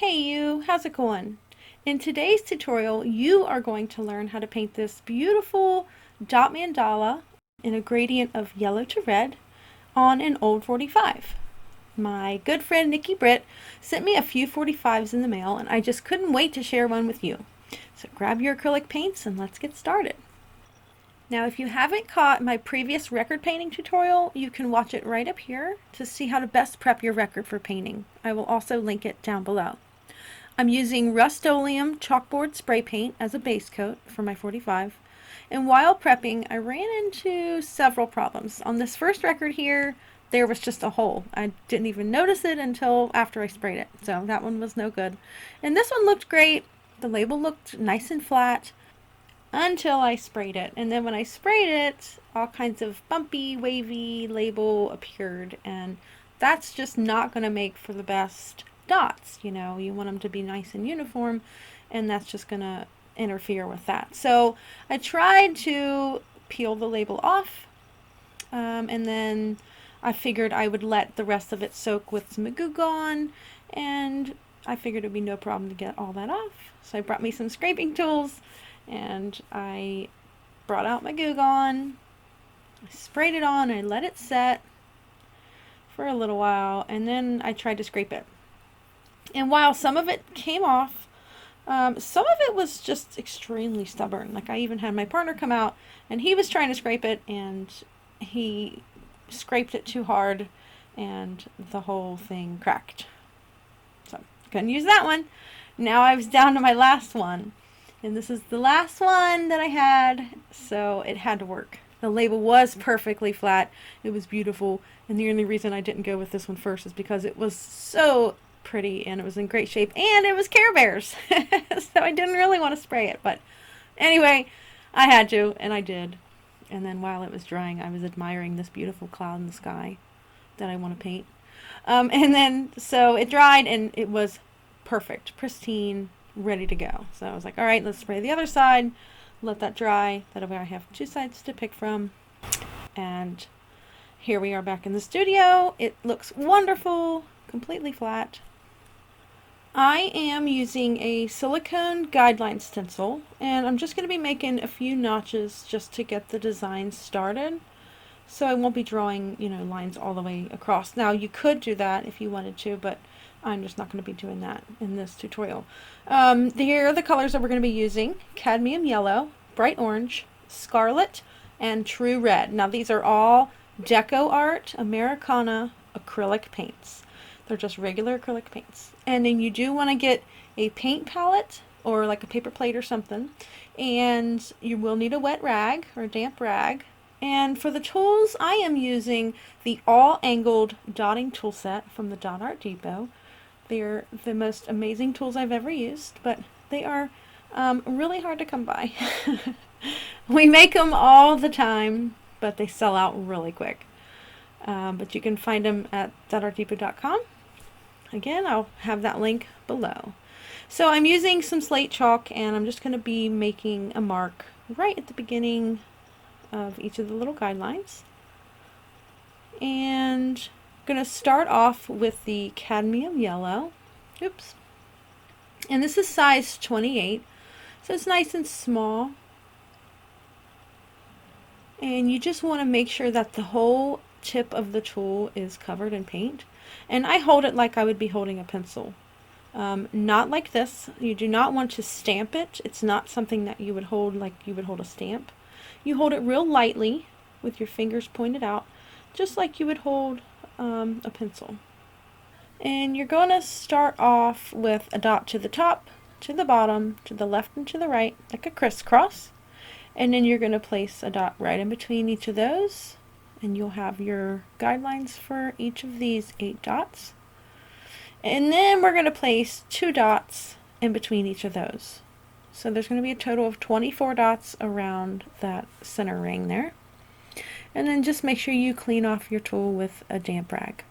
Hey you, how's it going? In today's tutorial, you are going to learn how to paint this beautiful dot mandala in a gradient of yellow to red on an old 45. My good friend Nikki Britt sent me a few 45s in the mail and I just couldn't wait to share one with you. So grab your acrylic paints and let's get started. Now if you haven't caught my previous record painting tutorial, you can watch it right up here to see how to best prep your record for painting. I will also link it down below. I'm using Rust-Oleum chalkboard spray paint as a base coat for my 45. And while prepping, I ran into several problems. On this first record here, there was just a hole. I didn't even notice it until after I sprayed it. So that one was no good. And this one looked great. The label looked nice and flat until I sprayed it. And then when I sprayed it, all kinds of bumpy, wavy label appeared. And that's just not going to make for the best dots. You know, you want them to be nice and uniform, and that's just going to interfere with that. So I tried to peel the label off, and then I figured I would let the rest of it soak with some Goo Gone, and I figured it would be no problem to get all that off. So I brought me some scraping tools, and I brought out my Goo Gone, I sprayed it on, and I let it set for a little while, and then I tried to scrape it. And while some of it came off, some of it was just extremely stubborn. Like I even had my partner come out and he was trying to scrape it and he scraped it too hard and the whole thing cracked. So couldn't use that one. Now I was down to my last one. And this is the last one that I had, so it had to work. The label was perfectly flat. It was beautiful. And the only reason I didn't go with this one first is because it was so pretty and it was in great shape and it was Care Bears. So I didn't really want to spray it, but anyway, I had to and I did. And then while it was drying, I was admiring this beautiful cloud in the sky that I want to paint. And then so it dried and it was perfect, pristine, ready to go. So I was like, all right, let's spray the other side, let that dry. That way I have two sides to pick from. And here we are back in the studio. It looks wonderful, completely flat. I am using a silicone guideline stencil and I'm just going to be making a few notches just to get the design started. So I won't be drawing, you know, lines all the way across. Now you could do that if you wanted to, but I'm just not going to be doing that in this tutorial. Here are the colors that we're going to be using: cadmium yellow, bright orange, scarlet, and true red. Now these are all Deco Art Americana acrylic paints. They're just regular acrylic paints. And then you do want to get a paint palette or like a paper plate or something. And you will need a wet rag or a damp rag. And for the tools, I am using the all-angled dotting tool set from the Dot Art Depot. They're the most amazing tools I've ever used, but they are really hard to come by. We make them all the time, but they sell out really quick. But you can find them at dotartdepot.com. Again, I'll have that link below. So I'm using some slate chalk and I'm just going to be making a mark right at the beginning of each of the little guidelines. And I'm going to start off with the cadmium yellow. Oops. And this is size 28, so it's nice and small. And you just want to make sure that the whole tip of the tool is covered in paint. And I hold it like I would be holding a pencil. Not like this. You do not want to stamp it. It's not something that you would hold like you would hold a stamp. You hold it real lightly with your fingers pointed out, just like you would hold a pencil. And you're going to start off with a dot to the top, to the bottom, to the left and to the right, like a crisscross. And then you're going to place a dot right in between each of those. And you'll have your guidelines for each of these 8 dots. And then we're going to place 2 dots in between each of those. So there's going to be a total of 24 dots around that center ring there. And then just make sure you clean off your tool with a damp rag.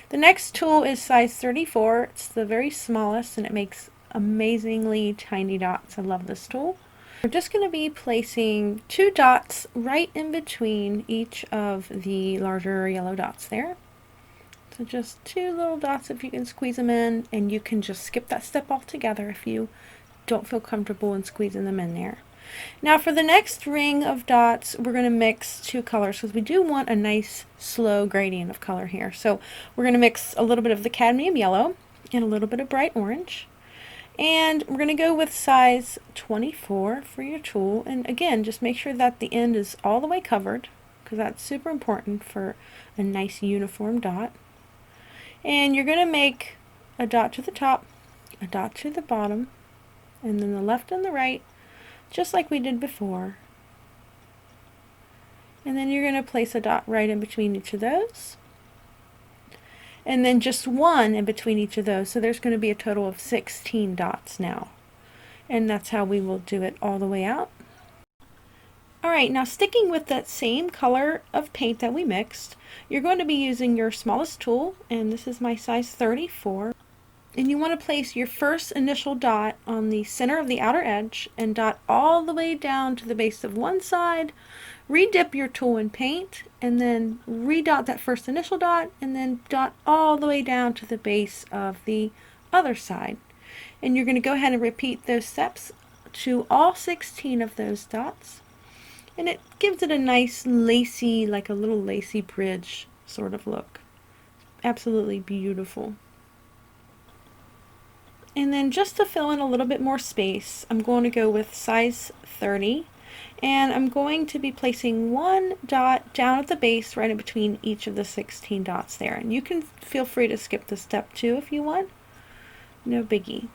The next tool is size 34. It's the very smallest and it makes amazingly tiny dots. I love this tool. We're just going to be placing 2 dots right in between each of the larger yellow dots there. So just 2 little dots if you can squeeze them in, and you can just skip that step altogether if you don't feel comfortable in squeezing them in there. Now for the next ring of dots, we're going to mix 2 colors because we do want a nice slow gradient of color here. So we're going to mix a little bit of the cadmium yellow and a little bit of bright orange. And we're going to go with size 24 for your tool. And again, just make sure that the end is all the way covered because that's super important for a nice uniform dot. And you're going to make a dot to the top, a dot to the bottom, and then the left and the right, just like we did before. And then you're going to place a dot right in between each of those. And then just 1 in between each of those. So there's going to be a total of 16 dots now. And that's how we will do it all the way out. Alright, now sticking with that same color of paint that we mixed, you're going to be using your smallest tool, and this is my size 34. And you want to place your first initial dot on the center of the outer edge and dot all the way down to the base of one side. Redip your tool in paint and then redot that first initial dot and then dot all the way down to the base of the other side. And you're going to go ahead and repeat those steps to all 16 of those dots. And it gives it a nice lacy, like a little lacy bridge sort of look. Absolutely beautiful. And then just to fill in a little bit more space, I'm going to go with size 30. And I'm going to be placing 1 dot down at the base right in between each of the 16 dots there. And you can feel free to skip this step too if you want. No biggie.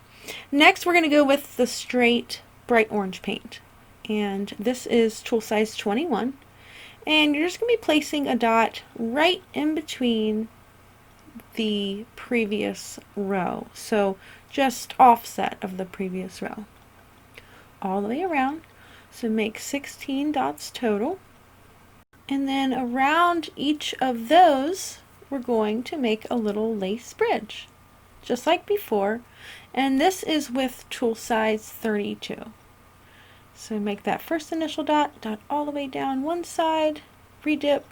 Next we're going to go with the straight bright orange paint. And this is tool size 21. And you're just going to be placing a dot right in between the previous row. So just offset of the previous row. All the way around. So make 16 dots total. And then around each of those, we're going to make a little lace bridge, just like before. And this is with tool size 32. So make that first initial dot, dot all the way down one side, redip,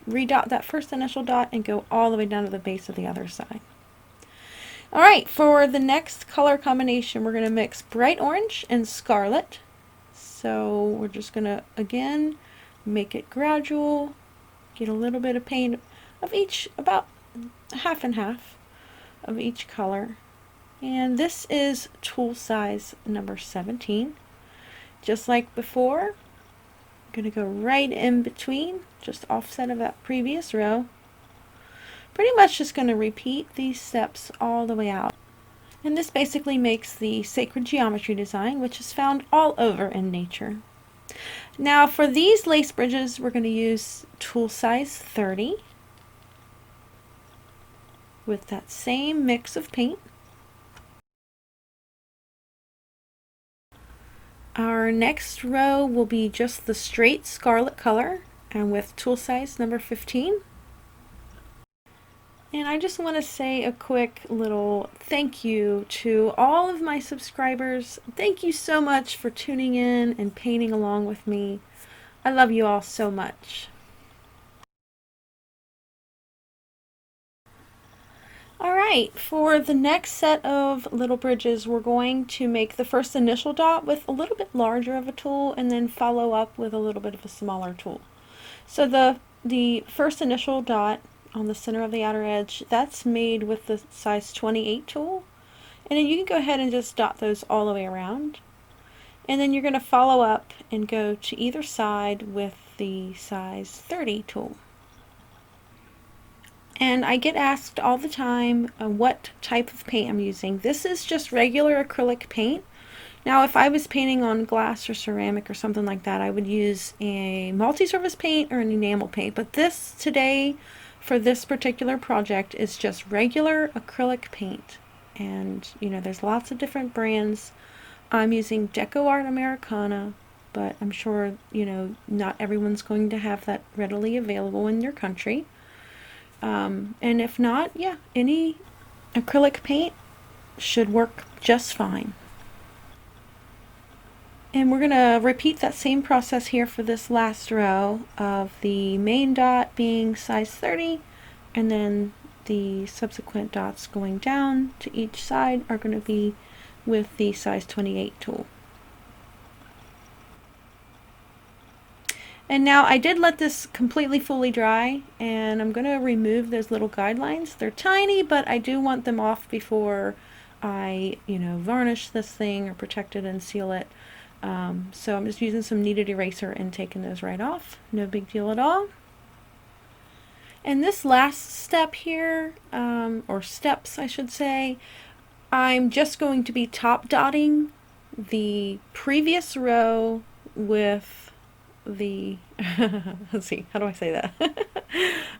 redot that first initial dot, and go all the way down to the base of the other side. Alright, for the next color combination, we're going to mix bright orange and scarlet. So we're just going to, again, make it gradual, get a little bit of paint of each, about half and half of each color. And this is tool size number 17. Just like before, I'm going to go right in between, just offset of that previous row. Pretty much just going to repeat these steps all the way out. And this basically makes the sacred geometry design, which is found all over in nature. Now for these lace bridges, we're going to use tool size 30 with that same mix of paint. Our next row will be just the straight scarlet color and with tool size number 15. And I just want to say a quick little thank you to all of my subscribers. Thank you so much for tuning in and painting along with me. I love you all so much. Alright, for the next set of little bridges, we're going to make the first initial dot with a little bit larger of a tool and then follow up with a little bit of a smaller tool. So the first initial dot on the center of the outer edge, that's made with the size 28 tool. And then you can go ahead and just dot those all the way around. And then you're going to follow up and go to either side with the size 30 tool. And I get asked all the time what type of paint I'm using. This is just regular acrylic paint. Now if I was painting on glass or ceramic or something like that, I would use a multi-surface paint or an enamel paint. But this today, for this particular project, is just regular acrylic paint. And you know, there's lots of different brands. I'm using Deco Art Americana, but I'm sure, you know, not everyone's going to have that readily available in your country. And if not, yeah, any acrylic paint should work just fine. And we're going to repeat that same process here for this last row of the main dot being size 30 and then the subsequent dots going down to each side are going to be with the size 28 tool. And now I did let this completely fully dry, and I'm going to remove those little guidelines. They're tiny, but I do want them off before I, varnish this thing or protect it and seal it. So I'm just using some kneaded eraser and taking those right off. No big deal at all. And this last step here, or steps I should say, I'm just going to be top dotting the previous row with the, let's see, how do I say that?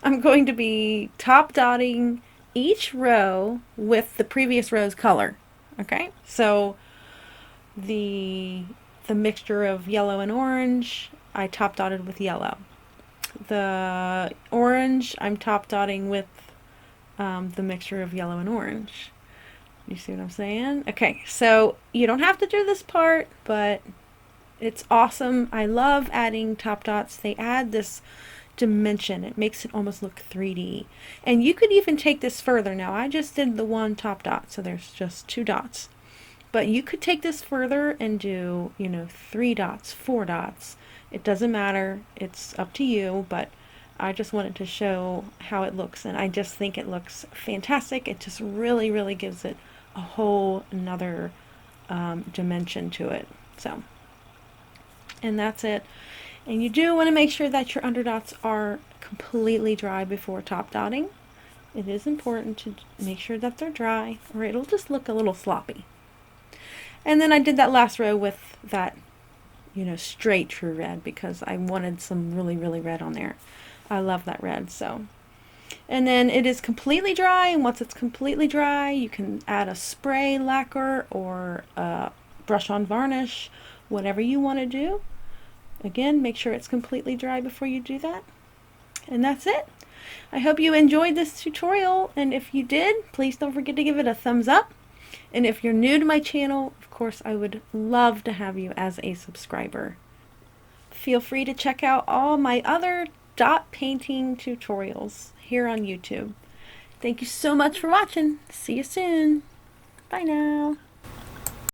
I'm going to be top dotting each row with the previous row's color. Okay, so the mixture of yellow and orange, I top dotted with yellow. The orange, I'm top dotting with the mixture of yellow and orange. You see what I'm saying? Okay, so you don't have to do this part, but it's awesome. I love adding top dots. They add this dimension. It makes it almost look 3D. And you could even take this further. Now, I just did the one top dot, so there's just 2 dots. But you could take this further and do, 3 dots, 4 dots. It doesn't matter. It's up to you, but I just wanted to show how it looks, and I just think it looks fantastic. It just really, really gives it a whole another dimension to it. So, and that's it. And you do want to make sure that your underdots are completely dry before top dotting. It is important to make sure that they're dry, or it'll just look a little sloppy. And then I did that last row with that, straight true red, because I wanted some really, really red on there. I love that red, so. And then it is completely dry, and once it's completely dry, you can add a spray lacquer or a brush on varnish, whatever you want to do. Again, make sure it's completely dry before you do that. And that's it. I hope you enjoyed this tutorial, and if you did, please don't forget to give it a thumbs up. And if you're new to my channel, of course, I would love to have you as a subscriber. Feel free to check out all my other dot painting tutorials here on YouTube. Thank you so much for watching. See you soon. Bye now.